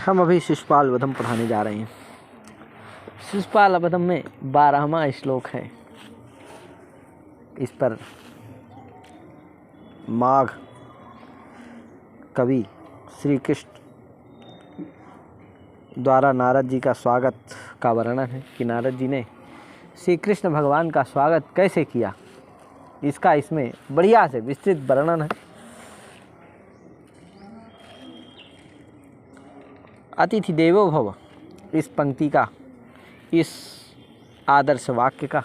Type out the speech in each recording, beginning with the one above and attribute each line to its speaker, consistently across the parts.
Speaker 1: हम अभी शिशुपाल वधम पढ़ाने जा रहे हैं। शिशुपाल वधम में 12वां श्लोक है। इस पर माघ कवि श्री कृष्ण द्वारा नारद जी का स्वागत का वर्णन है कि नारद जी ने श्री कृष्ण भगवान का स्वागत कैसे किया, इसका इसमें बढ़िया से विस्तृत वर्णन है। अतिथि देवो भव, इस पंक्ति का, इस आदर्श वाक्य का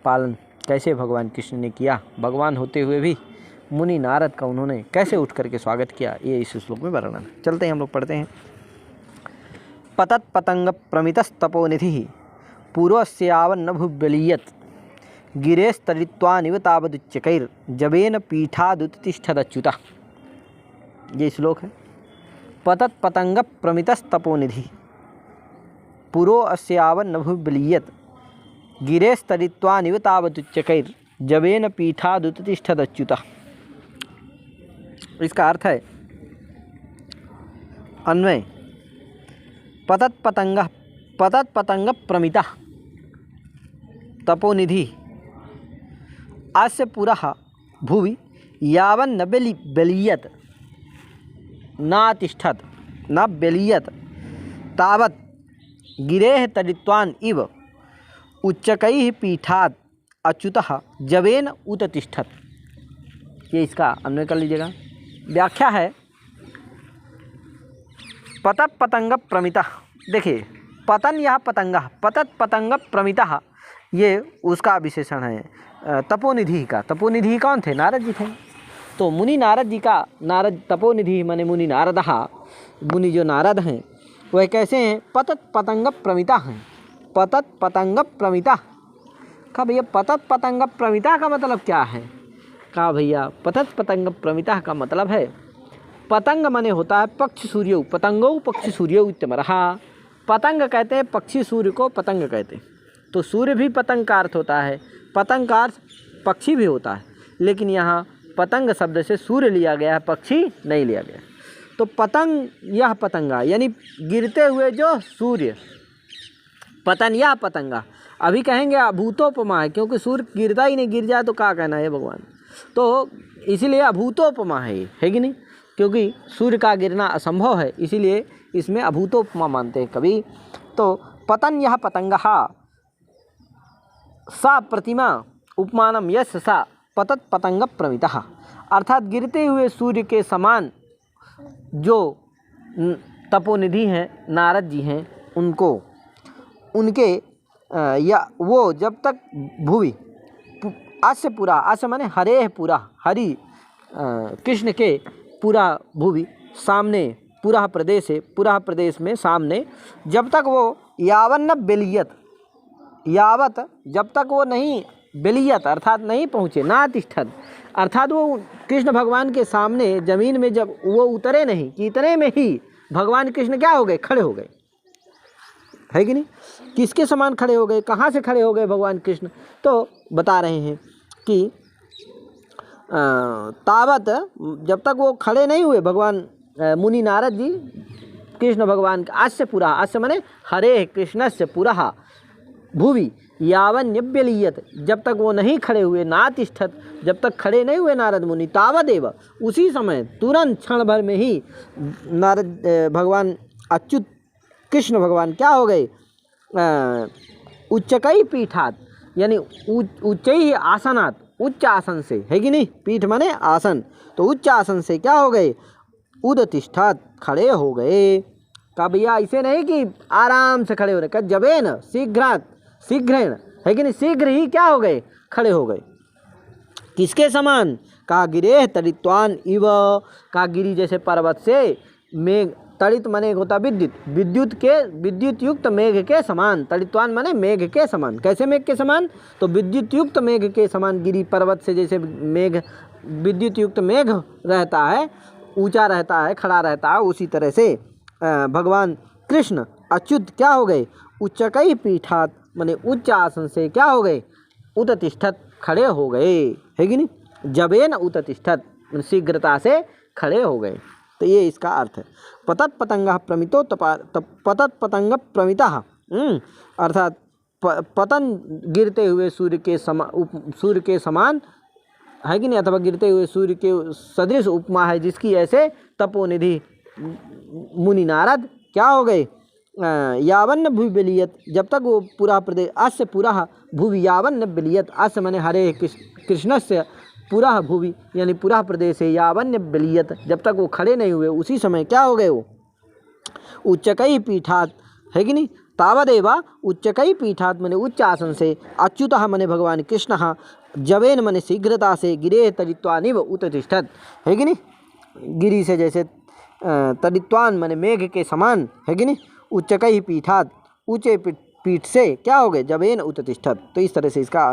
Speaker 1: पालन कैसे भगवान कृष्ण ने किया, भगवान होते हुए भी मुनि नारद का उन्होंने कैसे उठ करके स्वागत किया, ये इस श्लोक में वर्णन है। चलते हैं, हम लोग पढ़ते हैं। पतत पतंग प्रमितस्तपोनिधि पूर्वस्यावन्न भुव्यलीयत गिरेस्तरित्वानिव तावदुच्चकैर् जबेन पीठादुत्तिष्ठदच्युता। ये श्लोक है। पतत पतंग प्रमितस्तपोनिधि पुरो अस्यावन्न भुव्यलीयत गिरेस्तरित्वानिव तावदुच्चकैर् जबेन पीठादुत्तिष्ठदच्युता। इसका अर्थ है अन्वय। पतत पतंग प्रमिता तपोनिधि अस्य पुरः भुवि यावन्न व्यलीयत नातिष्ठत न व्यलीयत तावत् गिरेः तरित्वान् इव उच्चकैः पीठात् अच्युतः जवेन उत तिष्ठत। ये इसका अन्वय कर लीजिएगा। व्याख्या है पतत पतंग प्रमिता। देखिए, पतन या पतंग, पतत पतंग प्रमिता, ये उसका विशेषण है तपोनिधि का। तपोनिधि कौन थे? नारद जी थे। तो मुनि नारद जी का, नारद तपोनिधि माने मुनि नारदः, मुनि जो नारद हैं वह कैसे हैं? पतत पतंग प्रमिता हैं। पतत पतंग प्रमिता। कहा भैया पतत पतंग प्रमिता का मतलब क्या है? कहा भैया पतत पतंग प्रमिता का मतलब है, पतंग माने होता है पक्ष सूर्य, पतंगो पक्षी सूर्य इत्यमरहा। पतंग कहते हैं पक्षी, सूर्य को पतंग कहते हैं। तो सूर्य भी पतंग का अर्थ होता है, पतंग का अर्थ पक्षी भी होता है, लेकिन यहाँ पतंग शब्द से सूर्य लिया गया है, पक्षी नहीं लिया गया। तो पतंग यह पतंगा यानी गिरते हुए जो सूर्य, पतन या पतंगा। अभी कहेंगे अभूतोपमा है, क्योंकि सूर्य गिरता ही नहीं, गिर जाए तो क्या कहना है भगवान। तो इसीलिए अभूतोपमा है कि नहीं, क्योंकि सूर्य का गिरना असंभव है, इसीलिए इसमें अभूतोपमा मानते हैं कभी। तो पतन यह पतंगहा सा प्रतिमा उपमानम यश सा पतत पतंग प्रमितः, अर्थात गिरते हुए सूर्य के समान जो तपोनिधि हैं, नारद जी हैं, उनको उनके या वो जब तक भुवि अस्य पुरा, अस्य माने हरे पुरा, हरि कृष्ण के पूरा भुवि सामने, पूरा प्रदेश है, पूरा प्रदेश में सामने, जब तक वो यावन्न बेलियत, यावत जब तक वो नहीं, बेलियत अर्थात नहीं पहुँचे, नातिष्ठत अर्थात वो कृष्ण भगवान के सामने जमीन में जब वो उतरे नहीं कि इतने में ही भगवान कृष्ण क्या हो गए? खड़े हो गए, है कि नहीं? किसके समान खड़े हो गए? कहाँ से खड़े हो गए भगवान कृष्ण? तो बता रहे हैं कि तावत जब तक वो खड़े नहीं हुए भगवान मुनि नारद जी कृष्ण भगवान का, अस्य पुरा, अस्य माने हरे कृष्णस्य पुरः भुवि यावन्यव्यलीयत, जब तक वो नहीं खड़े हुए, नातिष्ठत जब तक खड़े नहीं हुए नारद मुनि, तावदेव उसी समय तुरंत क्षण भर में ही नारद भगवान अच्युत कृष्ण भगवान क्या हो गए? उच्चकई पीठात यानी उच्चई आसनात, उच्च आसन से, है कि नहीं? पीठ माने आसन, तो उच्च आसन से क्या हो गए? उदतिष्ठात खड़े हो गए। का भैया ऐसे नहीं कि आराम से खड़े हो रहे, का जबेन शीघ्रात, शीघ्रेण, है कि नहीं? शीघ्र ही क्या हो गए? खड़े हो गए। किसके समान? का गिरेह तरित्वान इव, का गिरी जैसे पर्वत से, मेघ तड़ित माने होता विद्युत, विद्युत युक्त मेघ के समान, तड़ित्वान माने मेघ के समान। कैसे मेघ के समान? तो विद्युत युक्त मेघ के समान गिरी पर्वत से जैसे मेघ, विद्युत युक्त मेघ रहता है, ऊंचा रहता है, खड़ा रहता है, उसी तरह से भगवान कृष्ण अच्युत क्या हो गए? उच्चकई पीठात माने उच्च आसन से क्या हो गए? उततिष्ठत खड़े हो गए, है कि नहीं? जबेन उततिष्ठत शीघ्रता से खड़े हो गए। तो ये इसका अर्थ है। पतत पतंगः प्रमितो पतत पतंग प्रमितः, अर्थात पतन गिरते हुए सूर्य के समान है कि नहीं, अथवा गिरते हुए सूर्य के सदृश उपमा है जिसकी ऐसे तपोनिधि मुनि नारद क्या हो गए, यावन्न भूवि बलियत, जब तक वो पूरा प्रदेश अस्य पूरा भूवि यावन्न बलियत, अस्य मने हरे कृष्णस्य पूरा भूवि यानी पूरा प्रदेश है, यावन्न बलियत जब तक वो खड़े नहीं हुए उसी समय क्या हो गए वो उच्चकई पीठात, है कि नहीं, तावदेवा उच्चकई पीठात मने उच्च आसन से, अच्युतः मने भगवान कृष्ण, जवेन मने शीघ्रता से, गिरे तरित्वानिव उत्तिष्ठत, है कि नहीं, गिरी से जैसे तरित्वान मने मेघ के समान, है कि नहीं, उच्चकई पीठात ऊंचे पीठ से क्या हो गए, जवेन उत्तिष्ठत। तो इस तरह से इसका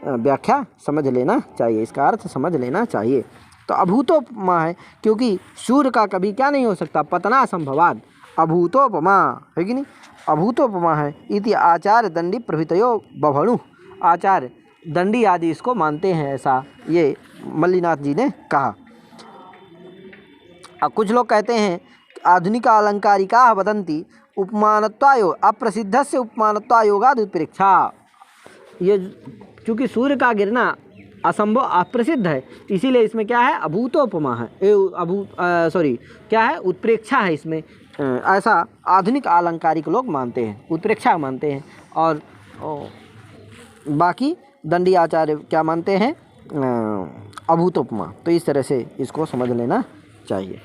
Speaker 1: व्याख्या समझ लेना चाहिए, इसका अर्थ समझ लेना चाहिए। तो अभूतोपमा है क्योंकि सूर्य का कभी क्या नहीं हो सकता, पतना संभवाद, अभूतोपमा, है कि नहीं, अभूतोपमा है। इति आचार्य दंडी प्रभृतयो बभणु, आचार्य दंडी आदि इसको मानते हैं, ऐसा ये मल्लिनाथ जी ने कहा। अब कुछ लोग कहते हैं आधुनिक अलंकारिका वदन्ति उपमानत्वायो अप्रसिद्धस्य उपमानत्वायोगाद उत्प्रेक्षा, ये चूँकि सूर्य का गिरना असंभव अप्रसिद्ध है इसीलिए इसमें क्या है, अभूतोपमा है, क्या है, उत्प्रेक्षा है इसमें, ऐसा आधुनिक अलंकारिक लोग मानते हैं, उत्प्रेक्षा मानते हैं। और बाकी दंडी आचार्य क्या मानते हैं, अभूतोपमा। तो इस तरह से इसको समझ लेना चाहिए।